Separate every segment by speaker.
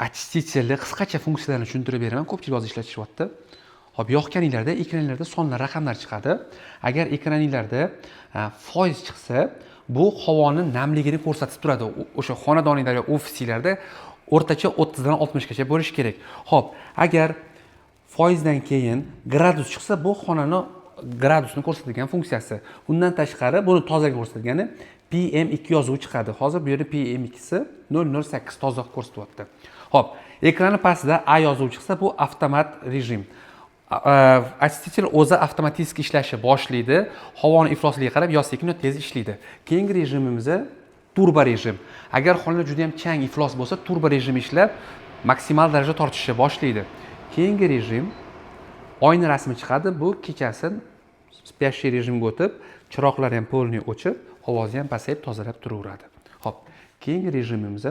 Speaker 1: очистителli qisqacha funksiyalarni tushuntirib beraman. Ko'pchilik hozir ishlatishyapti. Hop, yoqganinglarda ekraninglarda sonlar, raqamlar chiqadi. Agar ekraninglarda foiz chiqsa, bu havoni namligini ko'rsatib turadi. O'sha xonadoninglarda, ofisinglarda o'rtacha 30 dan 60 gacha bo'lishi kerak. Hop, agar foizdan keyin gradus chiqsa, bu xonani gradusni ko'rsatadigan funksiyasi. Undan tashqari buni tozaga ko'rsatgani PM2 yozuvi chiqadi. Hozir bu yerda PM2 si 008 toza ko'rsatyapti. Hop, ekrani pastida A yozuvi chiqsa, bu avtomat rejim. Очиститель o'zi avtomatik ishlashni boshlaydi. Havoni iflosligiga qarab yo sekin yo tez ishlaydi. Keyingi rejimimiz turbo rejim. Agar xona juda ham chang iflos bo'lsa, turbo rejim ishlab maksimal darajada tortishni boshlaydi. Keyingi rejim oyna rasmi chiqadi. Bu kechasi spящий rejimga o'tib, chiroqlar ham polniy o'chib, ovozi ham pasayib tozalab turaveradi. Hop, keyingi rejimimiz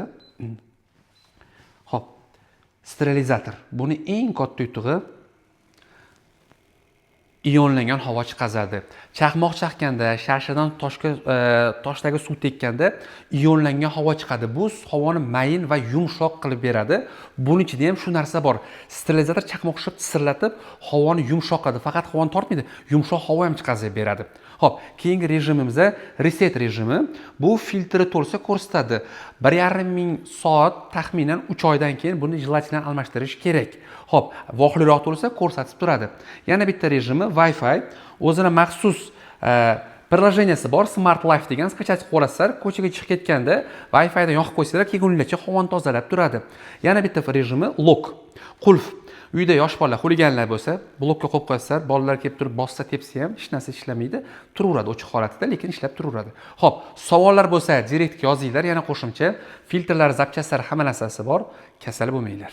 Speaker 1: hop, sterilizator. Buni eng katta yutug'i ionlangan havo chiqazadi. Chaqmoq chaqganda, sharshadan toshdagi suv tekkanda ionlangan havo chiqadi. Bu havoni mayin va yumshoq qilib beradi. Buning ichida ham shu narsa bor. Sterilizator chaqmoqni tisirlatib, havoni yumshoq qiladi. Faqat havoni tortmaydi, yumshoq havo ham chiqazib beradi. Hop, keyingi rejimimiz reset rejimi. Bu filtri to'lsa ko'rsatadi. 1,5 soat taxminan 3 oydan keyin buni jelatindan almashtirish kerak. Hop, vohliroq to'lsa ko'rsatib turadi. Yana bitta rejimi Wi-Fi. O'zini maxsus приложенияsi bor, Smart Life degan, skachasini qo'rasizlar, ko'chaga chiqib ketganda Wi-Fi dan yoqib qo'ysanglar, kegunlarcha havoni tozalab turadi. Yana bitta rejimi lock, qulf. Uyda yosh bolalar, xuliganlar bo'lsa, blokka qo'yib qo'yasizlar, bolalar kelib turib bossa, tepsa ham hech narsa ishlamaydi, turaveradi ochiq holatda, lekin ishlab turaveradi. Hop, savollar bo'lsa, direktga yozinglar, yana qo'shimcha filtrlar, zapchastlar hamma narsasi bor, kasal bo'lmanglar.